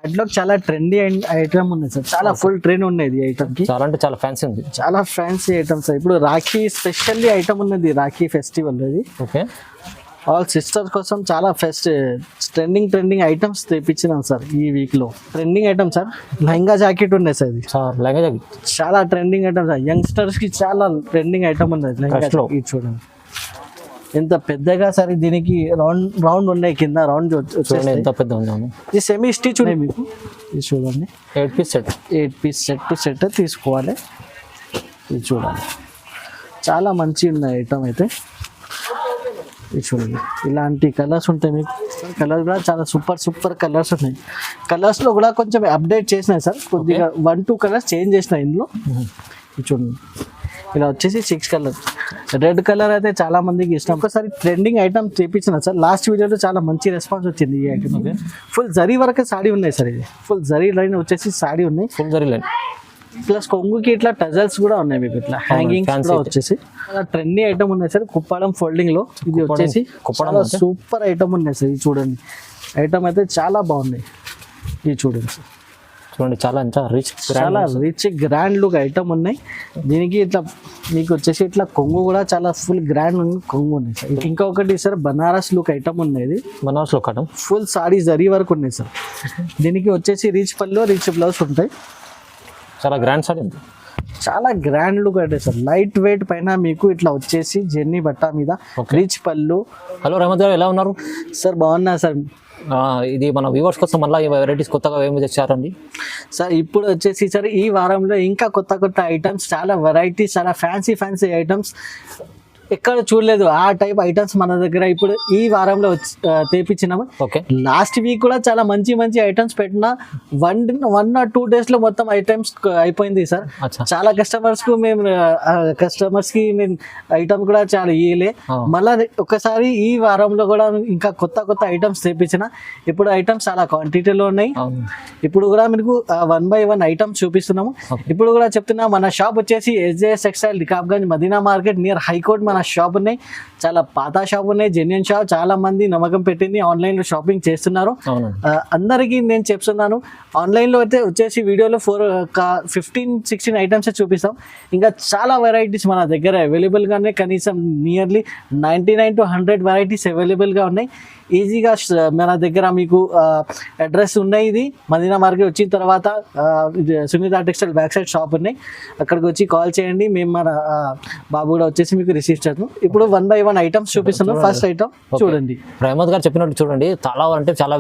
Catalogue చాలా trendy item ఉంది sir, చాలా ఫుల్ ట్రెండ్ ఉన్నది ఈ ఐటమ్ కి. చాలా అంటే చాలా ఫ్యాన్సీ ఉంది, చాలా ఫ్యాన్సీ ఐటమ్స్. ఇప్పుడు రాఖీ స్పెషల్లీ ఐటమ్ ఉన్నది, రాఖీ ఫెస్టివల్ అది. ఓకే, ఆల్ సిస్టర్స్ కోసం చాలా ట్రెండింగ్ ఐటమ్స్ తెప్పించినాం సార్ ఈ వీక్ లో. Trending item sir, lehenga jacket ఉన్నాయి సార్. ఇది చాలా ట్రెండింగ్ ఐటమ్ సార్, యంగ్స్టర్స్ కి చాలా ట్రెండింగ్ ఐటమ్ ఉన్నది లెహంగా జాకెట్. చూడండి ఎంత పెద్దగా సార్, దీనికి రౌండ్ ఉన్నాయి కింద, రౌండ్ ఎంత పెద్ద ఉంది. ఇది సెమీ స్టిచ్ ఉన్నాయి మీకు. ఇది చూడండి 8 పీస్ సెట్ తీసుకోవాలి. ఇది చూడండి చాలా మంచి ఉన్నాయి ఐటమ్ అయితే. ఇది చూడండి ఇలాంటి కలర్స్ ఉంటాయి మీకు. కలర్స్ కూడా చాలా సూపర్ కలర్స్ ఉన్నాయి. కలర్స్లో కూడా కొంచెం అప్డేట్ చేసినాయి సార్, కొద్దిగా 1-2 కలర్స్ చేంజ్ చేసినాయి ఇందులో. ఇది చూడండి ఇలా వచ్చేసి 6 కలర్. రెడ్ కలర్ అయితే చాలా మందికి ఇష్టం. ఒకసారి ట్రెండింగ్ ఐటమ్ చేపించిన సార్, లాస్ట్ వీడియోలో చాలా మంచి రెస్పాన్స్ వచ్చింది ఈ ఐటమ్. ఫుల్ జరీ వరకు సాడీ ఉన్నాయి సార్. ఇది ఫుల్ జరీ లైన్ వచ్చేసి సాడీ ఉన్నాయి, ఫుల్ జరీ లైన్ ప్లస్ కొంగుకి ఇట్లా టజల్స్ కూడా ఉన్నాయి మీకు, ఇట్లా హ్యాంగింగ్ కూడా వచ్చేసి ట్రెండింగ్ ఐటమ్ ఉన్నాయి సార్. కుప్పడం ఫోల్డింగ్ లో ఇది వచ్చేసి సూపర్ ఐటమ్ ఉన్నాయి సార్. ఇది చూడండి ఐటమ్ అయితే చాలా బాగున్నాయి. ఇది చూడండి సార్, చూడండి చాలా రిచ్ గ్రాండ్ లుక్ ఐటమ్ ఉన్నాయి. దీనికి ఇట్లా మీకు వచ్చేసి ఇట్లా కొంగు కూడా చాలా ఫుల్ గ్రాండ్ కొంగు ఉన్నాయి సార్. ఇంకొకటి సార్ బనారస్ లుక్ ఐటమ్ ఉన్నాయి. Banaras look item full saree zari వరకు ఉన్నాయి సార్. దీనికి వచ్చేసి రిచ్ పళ్ళు రిచ్ బ్లౌజ్ ఉంటాయి. చాలా గ్రాండ్ సాడీ, చాలా గ్రాండ్ లుక్ అంటే సార్. లైట్ వెయిట్ పైన మీకు ఇట్లా వచ్చేసి జెన్నీ బట్ట మీద రిచ్ పళ్ళు. హలో రహమత్ గారు, ఎలా ఉన్నారు సార్? బాగున్నా సార్. ఇది మన వ్యూవర్స్ కోసం మళ్ళీ వెరైటీస్ కొత్తగా ఏమి తెచ్చారండి సార్? ఇప్పుడు వచ్చేసి సార్ ఈ వారంలో ఇంకా కొత్త ఐటమ్స్, చాలా వెరైటీస్, చాలా ఫ్యాన్సీ ఐటమ్స్ ఎక్కడ చూడలేదు ఆ టైప్ ఐటమ్స్ మన దగ్గర ఇప్పుడు ఈ వారంలో తెప్పించినాము. ఓకే, లాస్ట్ వీక్ కూడా చాలా మంచి ఐటమ్స్ పెట్టిన 1 or 2 days లో మొత్తం ఐటమ్స్ అయిపోయింది సార్. చాలా కస్టమర్స్ కి మేము ఐటమ్ కూడా చాలా ఇయ్యలే. మళ్ళా ఒకసారి ఈ వారంలో కూడా ఇంకా కొత్త ఐటమ్స్ తెప్పించిన. ఇప్పుడు ఐటమ్స్ చాలా క్వాంటిటీలో ఉన్నాయి. ఇప్పుడు కూడా మీకు 1 by 1 ఐటమ్స్ చూపిస్తున్నాము. ఇప్పుడు కూడా చెప్తున్నా, మన షాప్ వచ్చేసి SJS textile, Rikabganj, Madina market near high court మన షాప్ ఉన్నాయి. చాలా పాత షాప్ ఉన్నాయి, జెన్యూన్ షాప్. చాలా మంది నమ్మకం పెట్టింది ఆన్లైన్ లో షాపింగ్ చేస్తున్నారు. అందరికీ నేను చెప్తున్నాను, ఆన్లైన్ లో అయితే వచ్చేసి వీడియోలో 15-16 ఐటమ్స్ చూపిస్తాం. ఇంకా చాలా వెరైటీస్ మన దగ్గర అవైలబుల్ గానే, కనీసం నియర్లీ 99 to 100 వెరైటీస్ అవైలబుల్ గా ఉన్నాయి. ఈజీగా మన దగ్గర మీకు అడ్రస్ ఉన్నాయి. ఇది మదీనా మార్కెట్ వచ్చిన తర్వాత Sunitha textile back side shop ఉన్నాయి. అక్కడికి వచ్చి కాల్ చేయండి, మేము మన బాబు కూడా వచ్చేసి మీకు రిసీవ్ చేస్తాం. ఇప్పుడు 1 by 1 ఐటమ్స్ చూపిస్తున్నాం. ఫస్ట్ ఐటమ్ చూడండి, రహమత్ గారు చెప్పినట్టు చూడండి, చాలా అంటే చాలా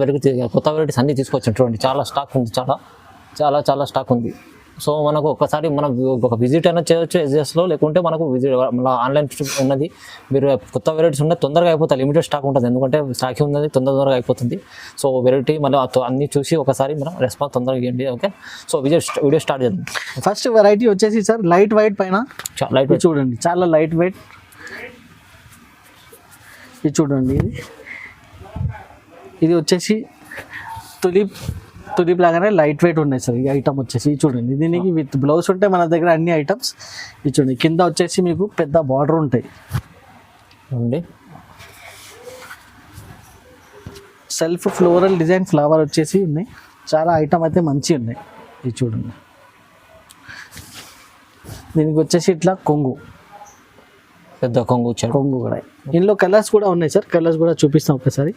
కొత్త వెరైటీస్ అన్ని తీసుకొచ్చాం. చూడండి చాలా స్టాక్ ఉంది, చాలా స్టాక్ ఉంది. సో మనకు ఒకసారి మనం ఒక విజిట్ అయినా చేయొచ్చు SJSలో, లేకుంటే మనకు ఆన్లైన్ ఉన్నది. మీరు కొత్త వెరైటీస్ ఉన్నాయి, తొందరగా అయిపోతాయి. లిమిటెడ్ స్టాక్ ఉంటుంది, ఎందుకంటే స్టాక్ ఉన్నది తొందరగా అయిపోతుంది. సో వెరైటీ మళ్ళీ అన్ని చూసి ఒకసారి మనం రెస్పాన్స్ తొందరగా ఇవ్వండి. ఓకే, సో వీడియో స్టార్ట్ చేద్దాం. ఫస్ట్ వెరైటీ వచ్చేసి సార్ లైట్ వెయిట్ పైన, లైట్ వెయిట్ చూడండి, చాలా లైట్ వెయిట్. ఇది చూడండి, ఇది వచ్చేసి తులిప్ లాగానే లైట్ వెయిట్ ఉన్నాయి సార్. ఈ ఐటమ్ వచ్చేసి చూడండి, దీనికి విత్ బ్లౌజ్ ఉంటాయి మన దగ్గర అన్ని ఐటమ్స్. ఇది చూడండి, కింద వచ్చేసి మీకు పెద్ద బార్డర్ ఉంటాయి. సెల్ఫ్ ఫ్లోరల్ డిజైన్ ఫ్లవర్ వచ్చేసి ఉన్నాయి. చాలా ఐటమ్ అయితే మంచి ఉన్నాయి. ఇది చూడండి, దీనికి వచ్చేసి ఇట్లా కొంగు, పెద్ద కొంగు కూడా. ఇందులో కలర్స్ కూడా ఉన్నాయి సార్, కలర్స్ కూడా చూపిస్తాం ఒకసారి.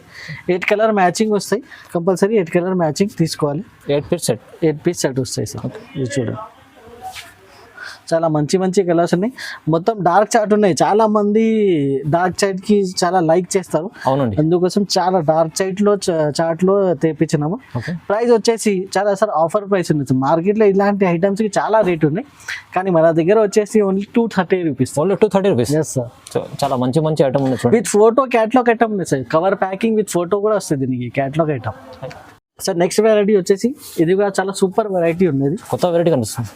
8 కలర్ మ్యాచింగ్ వస్తాయి, కంపల్సరీ 8 కలర్ మ్యాచింగ్ తీసుకోవాలి. 8 పీస్ సెట్ వస్తాయి సార్. ఇది చూడండి, చాలా మంచి కలర్స్ ఉన్నాయి. మొత్తం డార్క్ చార్ట్ ఉన్నాయి. చాలా మంది డార్క్ చార్ట్ కి చాలా లైక్ చేస్తారు, అందుకోసం చాలా డార్క్ చార్ట్ లో తెప్పించినాము. ప్రైస్ వచ్చేసి చాలా సార్ ఆఫర్ ప్రైస్ ఉంది. మార్కెట్ లో ఇలాంటి ఐటమ్స్ కి చాలా రేట్ ఉన్నాయి, కానీ మన దగ్గర వచ్చేసి only 230 rupees. Only 230 rupees. Yes sir, చాలా మంచి ఐటమ్ ఉంది. విత్ ఫోటో క్యాట్లాగ్ ఐటమ్ ఉంది sir. Cover packing with photo కూడా వస్తుంది దీనికి, catalogue item sir. Next variety వచ్చేసి ఇది కూడా చాలా సూపర్ వెరైటీ ఉన్నది, కొత్త వెరైటీ కనిపిస్తుంది.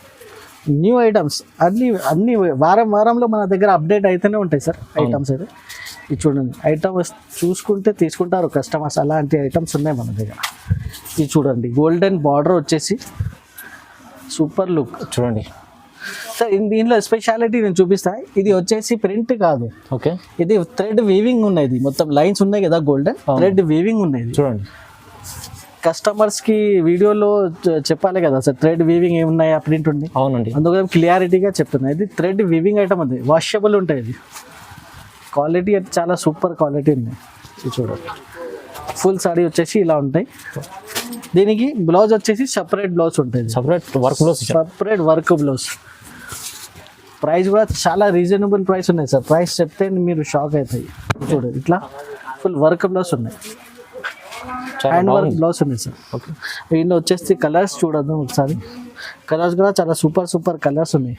న్యూ ఐటమ్స్ అన్ని వారంలో మన దగ్గర అప్డేట్ అయితేనే ఉంటాయి సార్ ఐటమ్స్ అయితే. ఇది చూడండి, ఐటమ్ చూసుకుంటే తీసుకుంటారు కస్టమర్స్, అలాంటి ఐటమ్స్ ఉన్నాయి మన దగ్గర. ఇది చూడండి, గోల్డెన్ బార్డర్ వచ్చేసి సూపర్ లుక్ చూడండి సార్. దీనిలో స్పెషాలిటీ నేను చూపిస్తా. ఇది వచ్చేసి ప్రింట్ కాదు, ఓకే, ఇది థ్రెడ్ వీవింగ్ ఉన్నది. మొత్తం లైన్స్ ఉన్నాయి కదా, గోల్డెన్ థ్రెడ్ వీవింగ్ ఉన్నది చూడండి. కస్టమర్స్కి వీడియోలో చెప్పాలి కదా సార్ థ్రెడ్ వీవింగ్ ఏమున్నాయి ఆ ప్రింట్ ఉంది, అవునండి. అందుకని క్లియారిటీగా చెప్తున్నాయి. ఇది థ్రెడ్ వీవింగ్ ఐటమ్ ఉంది, వాషబుల్ ఉంటాయి. ఇది క్వాలిటీ అయితే చాలా సూపర్ క్వాలిటీ ఉంది. ఇది చూడండి, ఫుల్ సారీ వచ్చేసి ఇలా ఉంటాయి. దీనికి బ్లౌజ్ వచ్చేసి సపరేట్ బ్లౌజ్ ఉంటుంది, separate work blouse. Separate work blouse. Price కూడా చాలా రీజనబుల్ ప్రైస్ ఉన్నాయి సార్, ప్రైస్ చెప్తే మీరు షాక్ అవుతాయి. చూడండి ఇట్లా ఫుల్ వర్క్ బ్లౌజ్ ఉన్నాయి, హ్యాండ్ వర్క్ బ్లౌజ్ ఉన్నాయి సార్. ఓకే, దీనిలో వచ్చేసి కలర్స్ చూడద్దు ఒకసారి, కలర్స్ కూడా చాలా సూపర్ సూపర్ కలర్స్ ఉన్నాయి.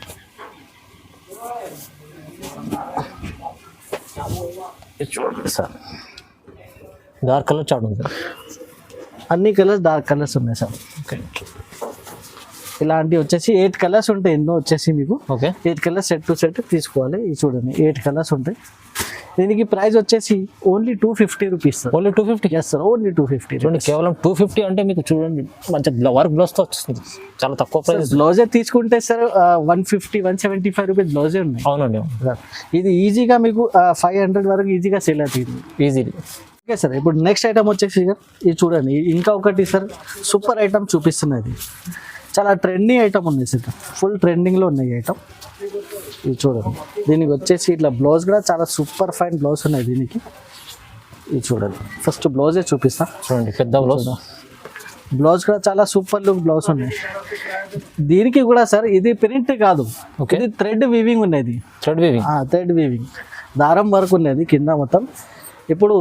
చూడండి సార్, డార్క్ కలర్ చాట్ ఉంది సార్, అన్ని కలర్స్ డార్క్ కలర్స్ ఉన్నాయి సార్. ఓకే, ఇలాంటివి వచ్చేసి 8 కలర్స్ ఉంటాయి ఎన్నో వచ్చేసి మీకు. Okay, 8 colours set to set తీసుకోవాలి. ఇది చూడండి 8 కలర్స్ ఉంటాయి. దీనికి ప్రైస్ వచ్చేసి only 250 rupees sir. Only 250. Yes sir, only 250. చూడండి, కేవలం 250 అంటే మీకు చూడండి మంచి వర్క్ బ్లౌజ్తో వస్తుంది, చాలా తక్కువ ప్రైస్. బ్లౌజే తీసుకుంటే సార్ 150 175 రూపీస్ బ్లౌజే ఉన్నాయి. అవునండి, ఇది ఈజీగా మీకు 500 వరకు ఈజీగా సేల్ అవుతుంది ఈజీలీ. ఓకే సార్, ఇప్పుడు నెక్స్ట్ ఐటమ్ వచ్చేసి సార్ ఇది చూడండి, ఇంకా ఒకటి సార్ సూపర్ ఐటమ్ చూపిస్తున్నది. చాలా ట్రెండింగ్ ఐటమ్ ఉంది సార్, ఫుల్ ట్రెండింగ్లో ఉన్నాయి ఐటమ్. ఇది చూడండి, దీనికి వచ్చేసి ఇట్లా బ్లౌజ్ కూడా చాలా సూపర్ ఫైన్ బ్లౌజ్ ఉన్నాయి దీనికి. ఇది చూడండి, ఫస్ట్ బ్లౌజే చూపిస్తా. చూడండి, పెద్ద బ్లౌజ్. బ్లౌజ్ కూడా చాలా సూపర్ లుక్ బ్లౌజ్ ఉన్నాయి. దీనికి కూడా సార్ ఇది ప్రింట్ కాదు, ఇది థ్రెడ్ వీవింగ్ ఉన్నది. థ్రెడ్ వీవింగ్, థ్రెడ్ వీవింగ్ దారం వర్క్ ఉన్నది కింద మొత్తం. ఇప్పుడు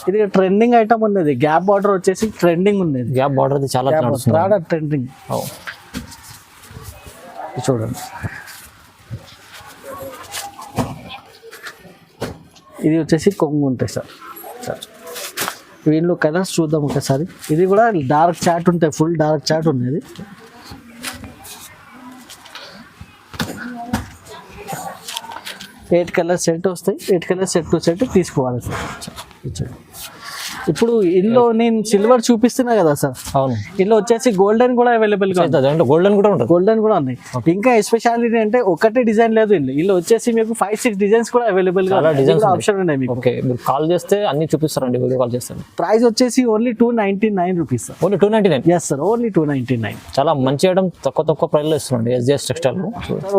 ఇది ట్రెండింగ్ ఐటమ్ ఉన్నది, గ్యాప్ బార్డర్ వచ్చేసి ట్రెండింగ్ ఉన్నది. గ్యాప్ బార్డర్ చాలా ట్రెండింగ్. చూడండి, ఇది వచ్చేసి కొంగు ఉంటాయి సార్. వీళ్ళు కలర్స్ చూద్దాం ఒకసారి. ఇది కూడా డార్క్ చాట్ ఉంటాయి, ఫుల్ డార్క్ చాట్ ఉన్నది. ఎయిట్ కలర్ సెట్ వస్తాయి, 8 కలర్ సెట్ టు సెట్ తీసుకోవాలి సార్. ఇప్పుడు ఇందులో నేను సిల్వర్ చూపిస్తున్నా కదా సార్, అవును, ఇందులో వచ్చేసి గోల్డెన్ కూడా అవైలబుల్ గా ఉంది. గోల్డెన్ కూడా ఉంటుంది, గోల్డెన్ కూడా ఉన్నాయి. ఇంకా ఎస్పెషాలిటీ అంటే ఒకటే డిజైన్ లేదు, ఇందులో వచ్చేసి మీకు 5-6 డిజైన్స్ కూడా అవైలబుల్ గా ఆప్షన్ ఉన్నాయి మీకు. ఓకే, మీరు కాల్ చేస్తే అన్ని చూపిస్తారండి, వీడియో కాల్ చేస్తారు. ప్రైస్ వచ్చేసి only 299 rupees sir. Only 299. Yes sir, only 299. చాలా మంచి ఐటమ్, తక్కువ ప్రైస్ లో ఇస్తున్నాండి SGS టెక్స్టైల్.